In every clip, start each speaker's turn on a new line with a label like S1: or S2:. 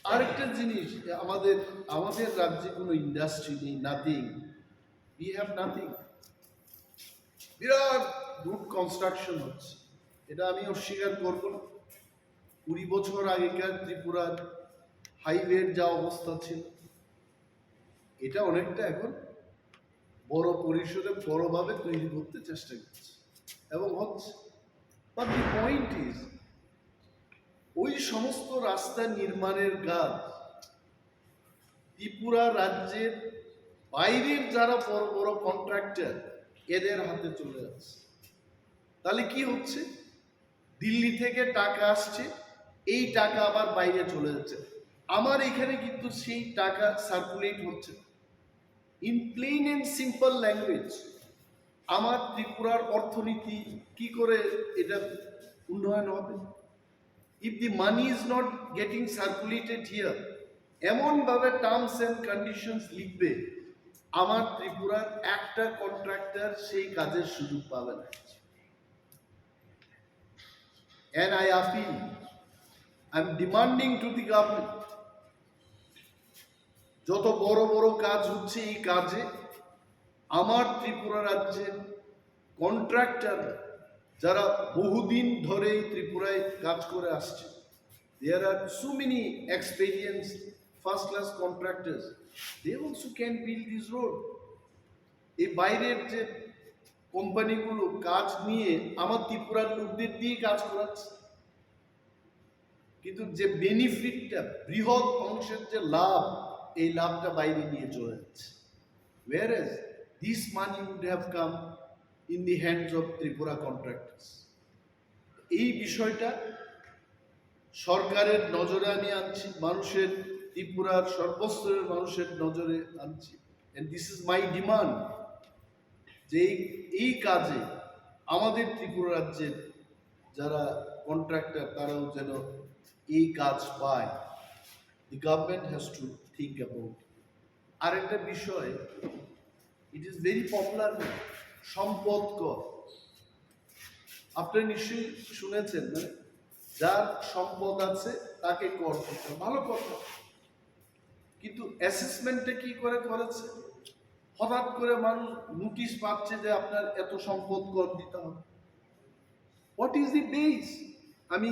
S1: আরেকটা জিনিস, আমাদের আমাদের রাজ্যে কোনো ইন্ডাস্ট্রি নেই, নাথিং, উই হ্যাভ নাথিং। বিরাট রুট কনস্ট্রাকশন হচ্ছে, এটা আমি অস্বীকার করব না। 20 বছর আগেকার ত্রিপুরার হাইওয়ের যা অবস্থা ছিল, এটা অনেকটা এখন বড় পরিসরে বড়ভাবে তৈরি করতে চেষ্টা করছে এবং হচ্ছে। বাট দি পয়েন্ট ইজ, ওই সমস্ত রাস্তা নির্মাণের কাজ ত্রিপুরা রাজ্যের বাইরের যারা বড় বড় কন্ট্রাক্টর, এদের হাতে চলে যাচ্ছে। তাহলে কি হচ্ছে? দিল্লি থেকে টাকা আসছে, এই টাকা আবার বাইরে চলে যাচ্ছে। আমার এখানে কিন্তু সেই টাকা সার্কুলেট হচ্ছে। In plain and simple language, আমার ত্রিপুরার অর্থনীতি কি করে এটা উন্নয়ন হবে? If the money is not getting circulated here, এমনভাবে টার্মস অ্যান্ড কন্ডিশনস লিখবে, আমার ত্রিপুরার একটা কন্ট্রাক্টর সেই কাজের সুযোগ পাবে না। And I appeal, I'm demanding to the government, যত বড় বড় কাজ হচ্ছে এই কাজে আমার ত্রিপুরা রাজ্যের কন্ট্রাক্টর যারা বহুদিন ধরে এই ত্রিপুরায় কাজ করে আসছে, there are so many experienced first class contractors, they also can build this road. এই বাইরের যে কোম্পানিগুলো কাজ নিয়ে আমার ত্রিপুরার লোকদের দিয়ে কাজ করাচ্ছে, কিন্তু যে বেনিফিটটা, বৃহৎ অংশের যে লাভ, এই লাভটা বাইরে নিয়ে চলে যাচ্ছে। whereas this money would have come in the hands of Tripura contractors. এই বিষয়টা সরকারের নজরে আমি আনছি, মানুষের, ত্রিপুরার সর্বস্তরের মানুষের নজরে আনছি। and this is my demand, যে এই কাজে আমাদের ত্রিপুরা রাজ্যের যারা কন্ট্রাক্টর তারাও যেন এই কাজ পায়। The government has to think about it. আর একটা বিষয়, ইট ইজ ভেরি পপুলার, সম্পদ কর। আপনারা নিশ্চয়ই শুনেছেন, মানে যার সম্পদ আছে তাকে কর করতে, ভালো কথা। কিন্তু অ্যাসেসমেন্টটা কি করে করেছে? হঠাৎ করে মানুষ নোটিশ পাচ্ছে যে আপনার এত সম্পদ কর দিতে হবে। What is the base? আমি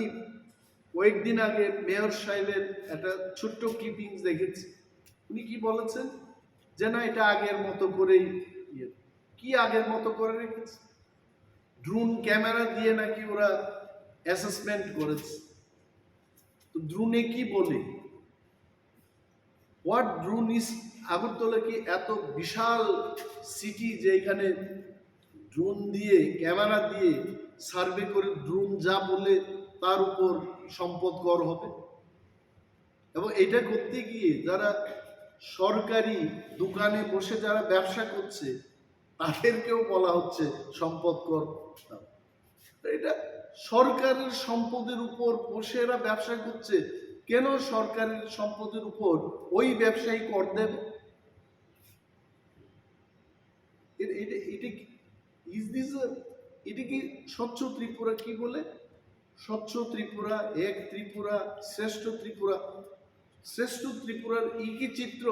S1: কয়েকদিন আগে মেয়র সাহেবের একটা ছোট্ট ক্লিপিংস দেখেছি। উনি কি বলেছেন যে না, এটা আগের মতো করেই, কি আগের মতো করে রেখেছে? ড্রোন ক্যামেরা দিয়ে নাকি ওরা অ্যাসেসমেন্ট করেছে। তো ড্রোনে কি বলে? What drone is? আগরতলা কি এত বিশাল সিটি যে এখানে ড্রোন দিয়ে, ক্যামেরা দিয়ে সার্ভে করে ড্রোন যা বলে তার উপর সম্পদ কর হবে? এবং এটা করতে গিয়ে যারা সরকারি দোকানে বসে যারা ব্যবসা করছে তাদেরকেও বলা হচ্ছে সম্পদ কর। এটা সরকারের সম্পদের উপর বসে এরা ব্যবসা করছে, কেন সরকারের সম্পদের উপর ওই ব্যবসায়ী কর দেবে? এটা কি স্বচ্ছ ত্রিপুরা? কি বলে স্বচ্ছ ত্রিপুরা, এক ত্রিপুরা, শ্রেষ্ঠ ত্রিপুরা? শ্রেষ্ঠ ত্রিপুরার কি চিত্র?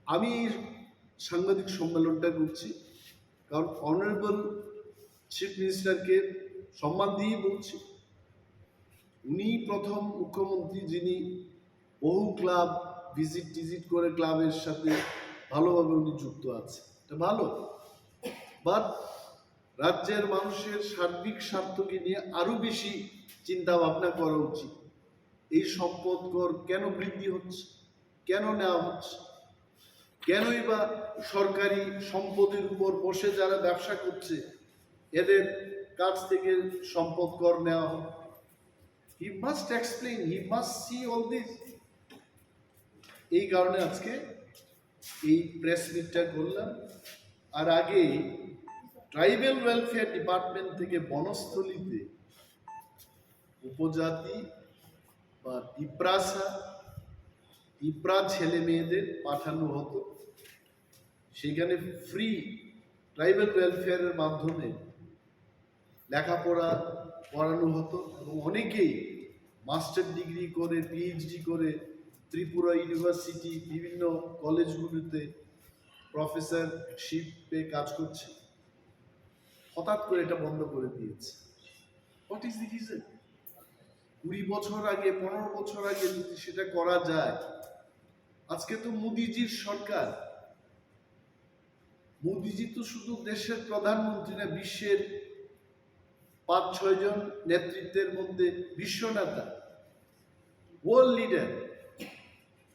S1: আমি সাংবাদিক সম্মেলনটা করছি কারণ অনারেবল চিফ মিনিস্টারকে সম্মান দিয়েই বলছি। উনি প্রথম মুখ্যমন্ত্রী যিনি বহু ক্লাব ভিজিট করে ক্লাবের সাথে ভালোভাবে উনি যুক্ত আছে, এটা ভালো। বাট রাজ্যের মানুষের সার্বিক স্বার্থকে নিয়ে আরো বেশি চিন্তা ভাবনা করা উচিত। এই সম্পদ কর কেন বৃদ্ধি হচ্ছে, কেন নেওয়া হচ্ছে, কেনই বা সরকারি সম্পদের উপর বসে যারা ব্যবসা করছে এদের কাছ থেকে সম্পদ কর নেওয়া হয়? He must explain, he must see all this. এই কারণে আজকে এই প্রেস মিটটা করলাম। আর আগে ট্রাইবাল ওয়েলফেয়ার ডিপার্টমেন্ট থেকে বনস্থলীতে উপজাতি বা টিপ্রা ছেলে মেয়েদের পাঠানো হতো, সেখানে ফ্রি ট্রাইবাল ওয়েলফেয়ারের মাধ্যমে লেখাপড়া করানো হতো এবং অনেকেই মাস্টার ডিগ্রি করে পিএইচডি করে ত্রিপুরা ইউনিভার্সিটি বিভিন্ন কলেজগুলোতে প্রফেসরশিপে কাজ করছে, হঠাৎ করে এটা বন্ধ করে দিয়েছে। What is the reason? 20 বছর আগে 15 বছর আগে যদি সেটা করা যায়, আজকে তো মোদিজির সরকার। মোদিজি তো শুধু দেশের প্রধানমন্ত্রী না, বিশ্বের 5-6 জন নেতৃত্বের মধ্যে বিশ্ব নেতা, ওয়ার্ল্ড লিডার।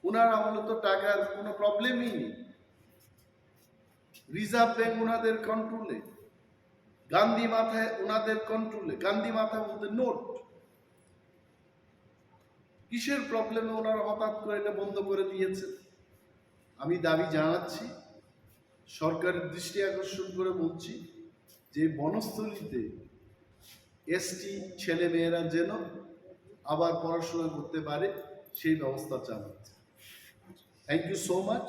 S1: ওনার আমলে তো টাকার কোনো প্রবলেমই নেই। রিজার্ভ ব্যাংক ওনাদের কন্ট্রোলে, গান্ধী মাথায় ওনাদের কন্ট্রোলে, গান্ধী মাথার মধ্যে নোট। কিসের প্রবলেমে ওনারা হঠাৎ করে এটা বন্ধ করে দিয়েছে? আমি দাবি জানাচ্ছি, সরকারের দৃষ্টি আকর্ষণ করে বলছি যে বনস্থলীতে এসটি ছেলে মেয়েরা যেন আবার পড়াশোনা করতে পারে সেই ব্যবস্থা চালাচ্ছে। Thank you so much.